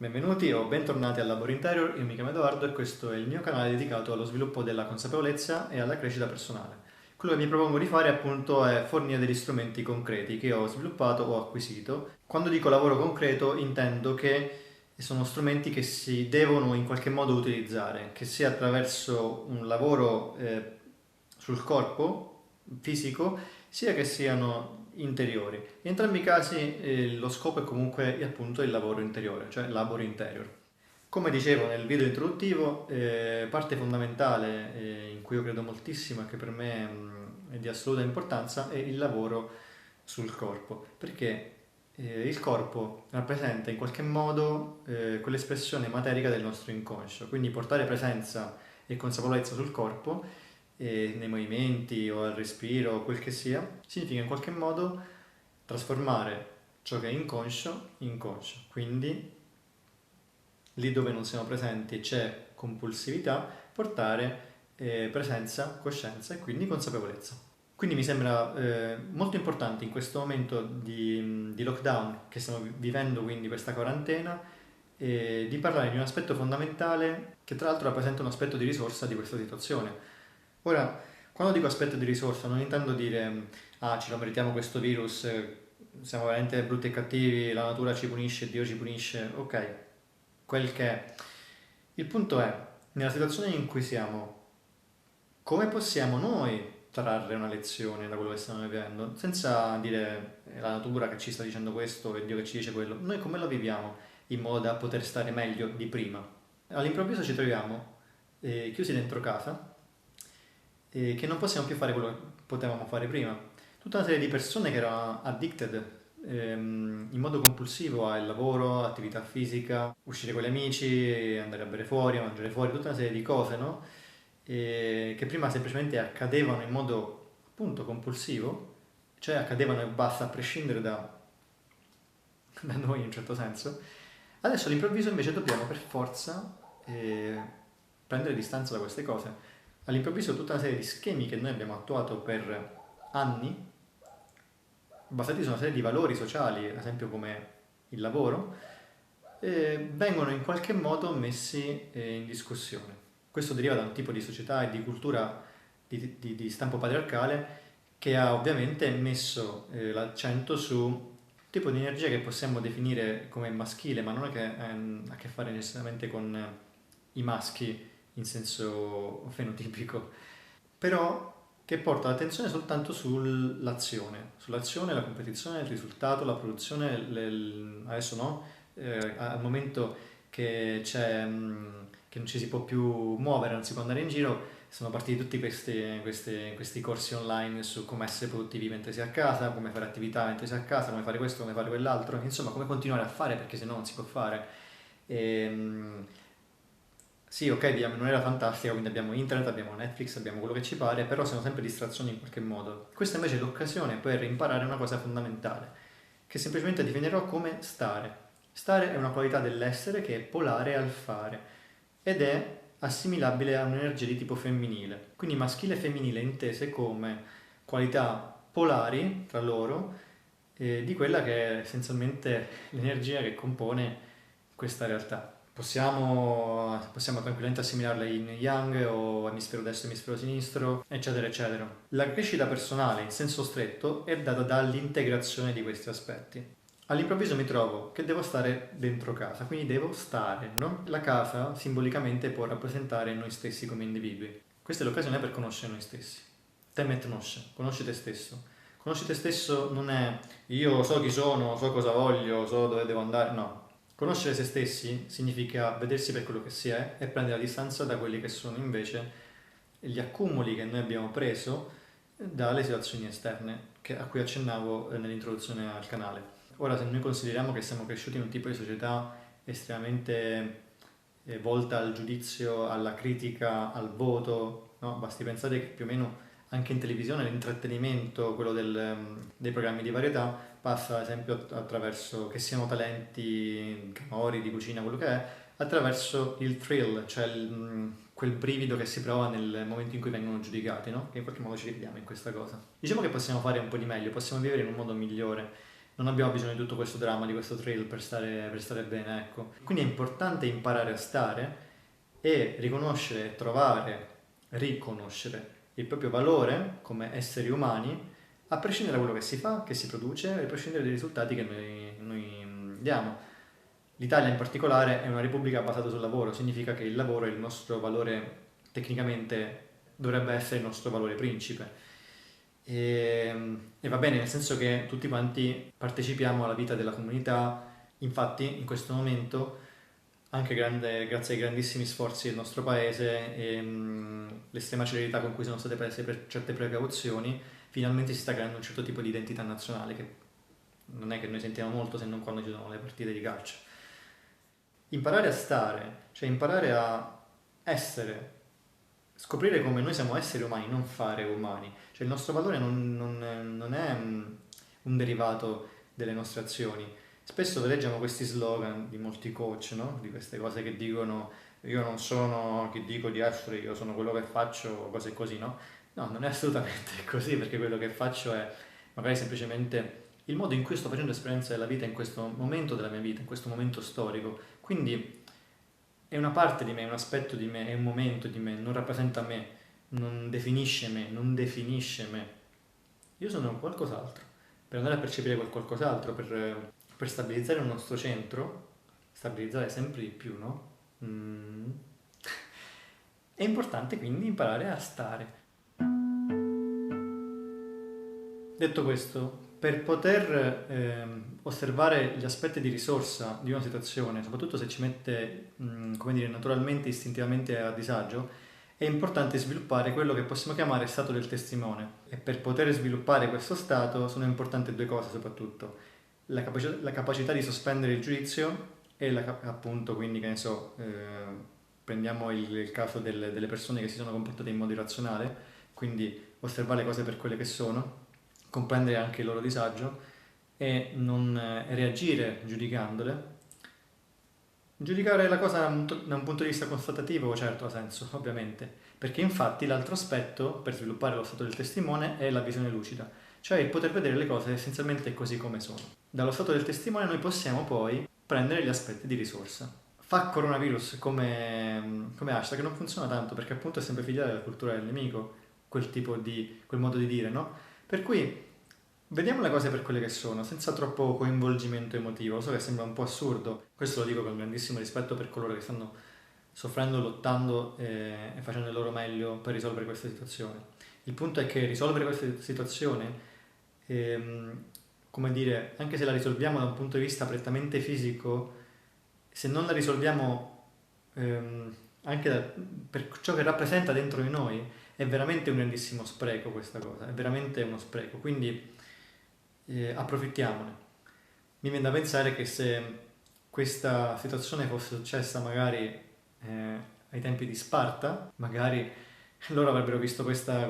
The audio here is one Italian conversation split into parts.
Benvenuti o bentornati al Lavoro Interior, io mi chiamo Edoardo e questo è il mio canale dedicato allo sviluppo della consapevolezza e alla crescita personale. Quello che mi propongo di fare appunto è fornire degli strumenti concreti che ho sviluppato o acquisito. Quando dico lavoro concreto intendo che sono strumenti che si devono in qualche modo utilizzare, che sia attraverso un lavoro sul corpo fisico, sia che siano interiori. In entrambi i casi lo scopo è comunque appunto il lavoro interiore, cioè labor interior. Come dicevo nel video introduttivo, parte fondamentale in cui io credo moltissimo e che per me è di assoluta importanza è il lavoro sul corpo, perché il corpo rappresenta in qualche modo quell'espressione materica del nostro inconscio, quindi portare presenza e consapevolezza sul corpo nei movimenti o al respiro o quel che sia, significa in qualche modo trasformare ciò che è inconscio in conscio. Quindi lì dove non siamo presenti e c'è compulsività, portare presenza, coscienza e quindi consapevolezza. Quindi mi sembra molto importante in questo momento di lockdown che stiamo vivendo, quindi questa quarantena, di parlare di un aspetto fondamentale che tra l'altro rappresenta un aspetto di risorsa di questa situazione. Ora, quando dico aspetto di risorsa non intendo dire ah, ce lo meritiamo questo virus, siamo veramente brutti e cattivi, la natura ci punisce, Dio ci punisce, ok, quel che è. Il punto è, nella situazione in cui siamo, come possiamo noi trarre una lezione da quello che stiamo vivendo, senza dire è la natura che ci sta dicendo questo e Dio che ci dice quello, noi come lo viviamo in modo da poter stare meglio di prima? All'improvviso ci troviamo chiusi dentro casa e che non possiamo più fare quello che potevamo fare prima. Tutta una serie di persone che erano addicted in modo compulsivo al lavoro, attività fisica, uscire con gli amici, andare a bere fuori, a mangiare fuori, tutta una serie di cose, no? Che prima semplicemente accadevano in modo appunto compulsivo, cioè accadevano e basta a prescindere da noi in un certo senso. Adesso all'improvviso invece dobbiamo per forza prendere distanza da queste cose. All'improvviso tutta una serie di schemi che noi abbiamo attuato per anni, basati su una serie di valori sociali, ad esempio come il lavoro, vengono in qualche modo messi in discussione. Questo deriva da un tipo di società e di cultura di stampo patriarcale che ha ovviamente messo l'accento su un tipo di energia che possiamo definire come maschile, ma non è che ha a che fare necessariamente con i maschi in senso fenotipico, però che porta l'attenzione soltanto sull'azione, la competizione, il risultato, la produzione, adesso no, al momento che che non ci si può più muovere, non si può andare in giro, sono partiti tutti questi corsi online su come essere produttivi mentre si è a casa, come fare attività mentre si è a casa, come fare questo, come fare quell'altro, insomma come continuare a fare perché se no non si può fare. E, sì, ok, viviamo in un'era fantastica, quindi abbiamo internet, abbiamo Netflix, abbiamo quello che ci pare, però sono sempre distrazioni in qualche modo. Questa invece è l'occasione per imparare una cosa fondamentale, che semplicemente definirò come stare. Stare è una qualità dell'essere che è polare al fare ed è assimilabile a un'energia di tipo femminile, quindi maschile e femminile intese come qualità polari tra loro di quella che è essenzialmente l'energia che compone questa realtà. Possiamo tranquillamente assimilarla in yang o emisfero destro, emisfero sinistro, eccetera, eccetera. La crescita personale in senso stretto è data dall'integrazione di questi aspetti. All'improvviso mi trovo che devo stare dentro casa, quindi devo stare, no? La casa simbolicamente può rappresentare noi stessi come individui. Questa è l'occasione per conoscere noi stessi. Te met nosce, conosci te stesso. Conosci te stesso non è io so chi sono, so cosa voglio, so dove devo andare, no. Conoscere se stessi significa vedersi per quello che si è e prendere la distanza da quelli che sono invece gli accumuli che noi abbiamo preso dalle situazioni esterne a cui accennavo nell'introduzione al canale. Ora, se noi consideriamo che siamo cresciuti in un tipo di società estremamente volta al giudizio, alla critica, al voto, no? Basti pensare che più o meno anche in televisione l'intrattenimento, quello dei programmi di varietà, passa ad esempio attraverso, che siano talenti, camori, di cucina, quello che è, attraverso il thrill, cioè quel brivido che si prova nel momento in cui vengono giudicati, no? Che in qualche modo ci rivediamo in questa cosa. Diciamo che possiamo fare un po' di meglio, possiamo vivere in un modo migliore, non abbiamo bisogno di tutto questo dramma, di questo thrill per stare bene, ecco. Quindi è importante imparare a stare e riconoscere, trovare, riconoscere il proprio valore come esseri umani, a prescindere da quello che si fa, che si produce, e a prescindere dai risultati che noi diamo. L'Italia in particolare è una repubblica basata sul lavoro, significa che il lavoro è il nostro valore, tecnicamente dovrebbe essere il nostro valore principe. E va bene, nel senso che tutti quanti partecipiamo alla vita della comunità, infatti in questo momento, anche grazie ai grandissimi sforzi del nostro paese e l'estrema celerità con cui sono state prese per certe precauzioni, finalmente si sta creando un certo tipo di identità nazionale che non è che noi sentiamo molto se non quando ci sono le partite di calcio. Imparare a stare, cioè imparare a essere, scoprire come noi siamo esseri umani, non fare umani. Cioè il nostro valore non è un derivato delle nostre azioni. Spesso leggiamo questi slogan di molti coach, no? Di queste cose che dicono io non sono chi dico di essere, io sono quello che faccio, cose così, no? No, non è assolutamente così, perché quello che faccio è magari semplicemente il modo in cui sto facendo esperienza della vita in questo momento della mia vita, in questo momento storico. Quindi è una parte di me, è un aspetto di me, è un momento di me, non rappresenta me, non definisce me, non definisce me. Io sono qualcos'altro. Per andare a percepire quel qualcos'altro, per stabilizzare il nostro centro, stabilizzare sempre di più, no? Mm. È importante quindi imparare a stare. Detto questo, per poter osservare gli aspetti di risorsa di una situazione, soprattutto se ci mette, come dire, naturalmente, istintivamente a disagio, è importante sviluppare quello che possiamo chiamare stato del testimone. E per poter sviluppare questo stato sono importanti due cose soprattutto. La capacità di sospendere il giudizio e appunto, quindi, che ne so, prendiamo il caso delle persone che si sono comportate in modo irrazionale, quindi osservare le cose per quelle che sono, comprendere anche il loro disagio e non reagire giudicandole. Giudicare la cosa da un punto di vista constatativo, certo, ha senso, ovviamente, perché infatti l'altro aspetto per sviluppare lo stato del testimone è la visione lucida, cioè il poter vedere le cose essenzialmente così come sono. Dallo stato del testimone noi possiamo poi prendere gli aspetti di risorsa. Fa coronavirus come hashtag non funziona tanto perché appunto è sempre filiale della cultura del nemico, quel modo di dire, no? Per cui vediamo le cose per quelle che sono, senza troppo coinvolgimento emotivo. Lo so che sembra un po' assurdo, questo lo dico con grandissimo rispetto per coloro che stanno soffrendo, lottando e facendo il loro meglio per risolvere questa situazione. Il punto è che risolvere questa situazione, come dire, anche se la risolviamo da un punto di vista prettamente fisico, se non la risolviamo anche per ciò che rappresenta dentro di noi, è veramente un grandissimo spreco questa cosa, è veramente uno spreco. Quindi approfittiamone. Mi viene da pensare che se questa situazione fosse successa magari ai tempi di Sparta, magari loro avrebbero visto questo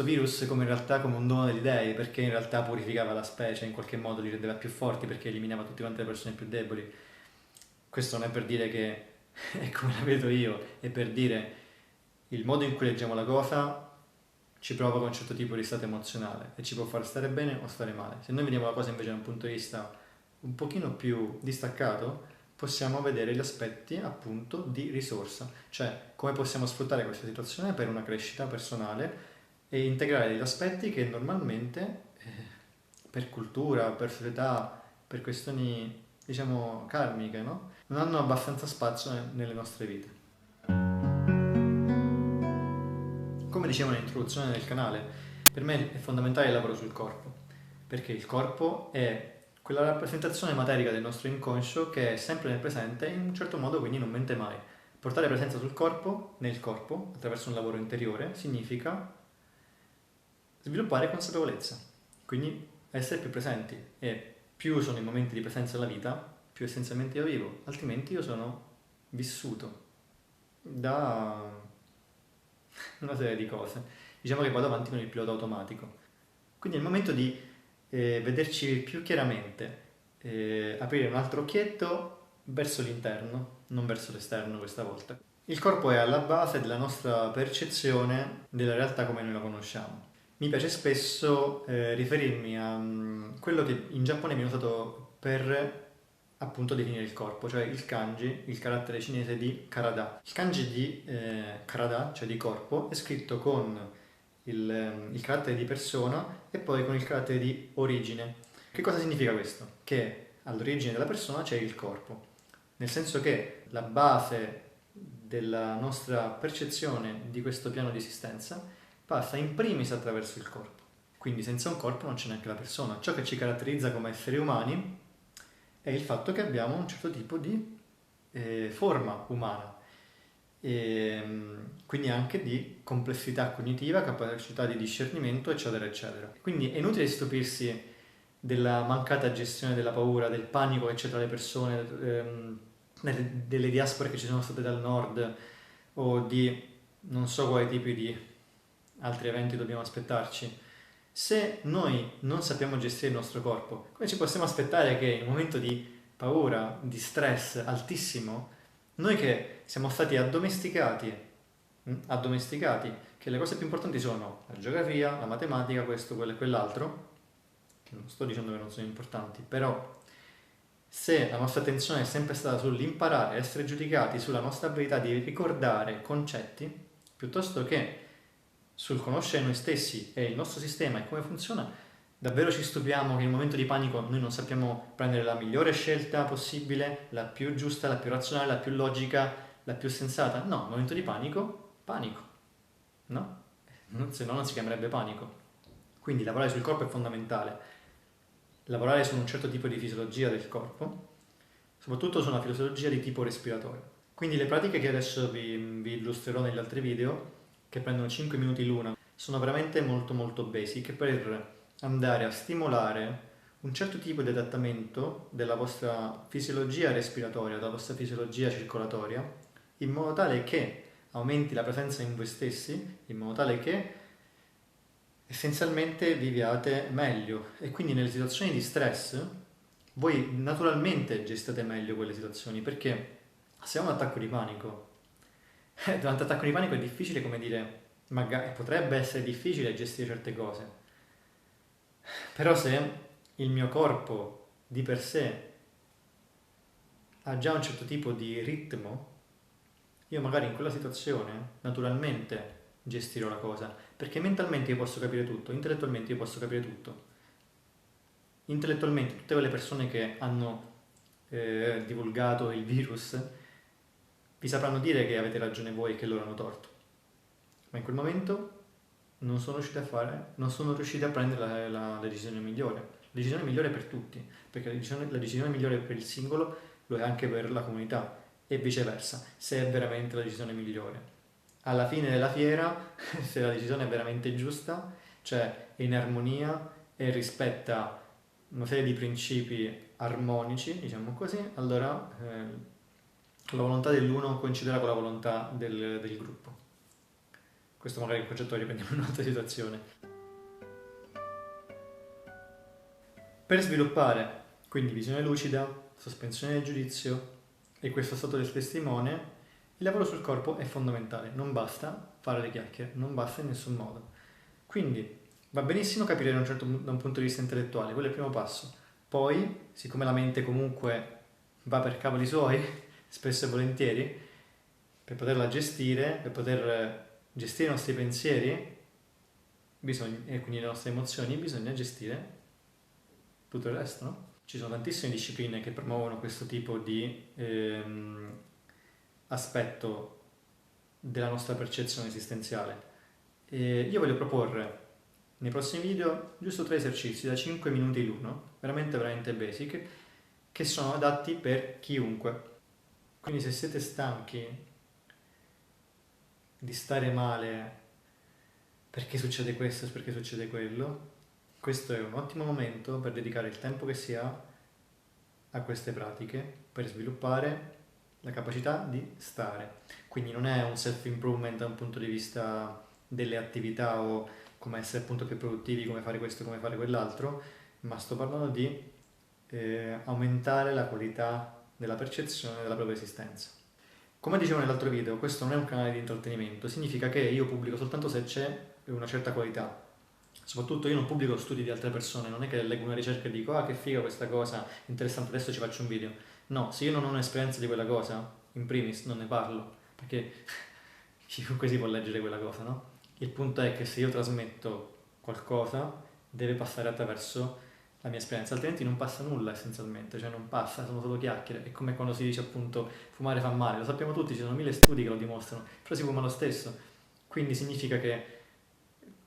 virus come in realtà come un dono degli dei, perché in realtà purificava la specie, in qualche modo li rendeva più forti, perché eliminava tutte quante le persone più deboli. Questo non è per dire che è come la vedo io, è per dire il modo in cui leggiamo la cosa ci provoca un certo tipo di stato emozionale e ci può far stare bene o stare male. Se noi vediamo la cosa invece da un punto di vista un pochino più distaccato, possiamo vedere gli aspetti appunto di risorsa, cioè come possiamo sfruttare questa situazione per una crescita personale e integrare degli aspetti che normalmente per cultura, per società, per questioni diciamo karmiche, no? Non hanno abbastanza spazio nelle nostre vite. Come dicevo nell'introduzione del canale, per me è fondamentale il lavoro sul corpo, perché il corpo è quella rappresentazione materica del nostro inconscio che è sempre nel presente e in un certo modo quindi non mente mai. Portare presenza sul corpo, nel corpo, attraverso un lavoro interiore, significa sviluppare consapevolezza, quindi essere più presenti e più sono i momenti di presenza nella vita, più essenzialmente io vivo, altrimenti io sono vissuto da una serie di cose. Diciamo che vado avanti con il pilota automatico. Quindi è il momento di vederci più chiaramente, aprire un altro occhietto verso l'interno, non verso l'esterno questa volta. Il corpo è alla base della nostra percezione della realtà come noi la conosciamo. mi piace spesso riferirmi a quello che in Giappone viene usato per appunto definire il corpo, cioè il kanji, il carattere cinese di Karada. Il kanji di Karada, cioè di corpo, è scritto con il carattere di persona e poi con il carattere di origine. Che cosa significa questo? Che all'origine della persona c'è il corpo, nel senso che la base della nostra percezione di questo piano di esistenza passa in primis attraverso il corpo. Quindi senza un corpo non c'è neanche la persona. Ciò che ci caratterizza come esseri umani è il fatto che abbiamo un certo tipo di forma umana e quindi anche di complessità cognitiva, capacità di discernimento, eccetera, eccetera. Quindi è inutile stupirsi della mancata gestione della paura, del panico che c'è tra le persone, delle diaspore che ci sono state dal nord o di non so quali tipi di altri eventi dobbiamo aspettarci. Se noi non sappiamo gestire il nostro corpo, come ci possiamo aspettare che in un momento di paura, di stress altissimo, noi che siamo stati addomesticati, che le cose più importanti sono la geografia, la matematica, questo, quello e quell'altro, che non sto dicendo che non sono importanti, però se la nostra attenzione è sempre stata sull'imparare, essere giudicati sulla nostra abilità di ricordare concetti, piuttosto che sul conoscere noi stessi e il nostro sistema e come funziona, davvero ci stupiamo che in un momento di panico noi non sappiamo prendere la migliore scelta possibile, la più giusta, la più razionale, la più logica, la più sensata? No, in momento di panico, panico, no? Se no non si chiamerebbe panico. Quindi lavorare sul corpo è fondamentale, lavorare su un certo tipo di fisiologia del corpo, soprattutto su una fisiologia di tipo respiratorio. Quindi le pratiche che adesso vi illustrerò negli altri video, che prendono 5 minuti l'una, sono veramente molto molto basic per andare a stimolare un certo tipo di adattamento della vostra fisiologia respiratoria, della vostra fisiologia circolatoria, in modo tale che aumenti la presenza in voi stessi, in modo tale che essenzialmente viviate meglio e quindi nelle situazioni di stress voi naturalmente gestate meglio quelle situazioni perché se è un attacco di panico, durante l'attacco di panico è difficile, come dire, magari potrebbe essere difficile gestire certe cose, però se il mio corpo di per sé ha già un certo tipo di ritmo, io magari in quella situazione naturalmente gestirò la cosa, perché mentalmente io posso capire tutto, intellettualmente io posso capire tutto. Intellettualmente tutte quelle persone che hanno divulgato il virus vi sapranno dire che avete ragione voi e che loro hanno torto, ma in quel momento non sono riusciti a prendere la decisione migliore. La decisione migliore per tutti, perché la decisione migliore per il singolo lo è anche per la comunità e viceversa, se è veramente la decisione migliore. Alla fine della fiera, se la decisione è veramente giusta, cioè è in armonia e rispetta una serie di principi armonici, diciamo così, allora la volontà dell'uno coinciderà con la volontà del gruppo. Questo magari è un concetto che riprendiamo in un'altra situazione. Per sviluppare quindi visione lucida, sospensione del giudizio e questo stato del testimone, il lavoro sul corpo è fondamentale, non basta fare le chiacchiere, non basta in nessun modo. Quindi va benissimo capire da un punto di vista intellettuale, quello è il primo passo. Poi, siccome la mente comunque va per cavoli suoi, spesso e volentieri, per poterla gestire, per poter gestire i nostri pensieri e quindi le nostre emozioni, bisogna gestire tutto il resto, no? Ci sono tantissime discipline che promuovono questo tipo di aspetto della nostra percezione esistenziale. E io voglio proporre nei prossimi video giusto 3 esercizi da 5 minuti l'uno, veramente veramente basic, che sono adatti per chiunque. Quindi se siete stanchi di stare male perché succede questo e perché succede quello, questo è un ottimo momento per dedicare il tempo che si ha a queste pratiche per sviluppare la capacità di stare. Quindi non è un self-improvement da un punto di vista delle attività o come essere appunto più produttivi, come fare questo, come fare quell'altro, ma sto parlando di aumentare la qualità della percezione della propria esistenza. Come dicevo nell'altro video, questo non è un canale di intrattenimento, significa che io pubblico soltanto se c'è una certa qualità. Soprattutto io non pubblico studi di altre persone, non è che leggo una ricerca e dico ah che figa questa cosa, interessante, adesso ci faccio un video. No, se io non ho un'esperienza di quella cosa, in primis non ne parlo, perché chiunque si può leggere quella cosa, no? Il punto è che se io trasmetto qualcosa, deve passare attraverso la mia esperienza, altrimenti non passa nulla essenzialmente, cioè non passa, sono solo chiacchiere. È come quando si dice appunto fumare fa male, lo sappiamo tutti, ci sono mille studi che lo dimostrano, però si fuma lo stesso. Quindi significa che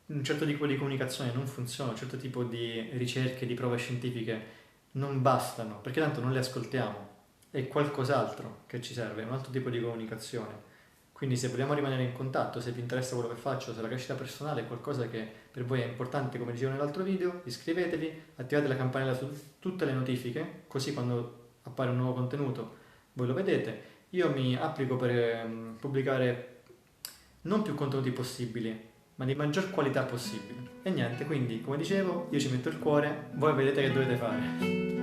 un certo tipo di comunicazione non funziona, un certo tipo di ricerche, di prove scientifiche non bastano, perché tanto non le ascoltiamo. È qualcos'altro che ci serve, un altro tipo di comunicazione. Quindi se vogliamo rimanere in contatto, se vi interessa quello che faccio, se la crescita personale è qualcosa che per voi è importante, come dicevo nell'altro video, iscrivetevi, attivate la campanella su tutte le notifiche, così quando appare un nuovo contenuto voi lo vedete. Io mi applico per pubblicare non più contenuti possibili, ma di maggior qualità possibile. E niente, quindi come dicevo, io ci metto il cuore, voi vedete che dovete fare.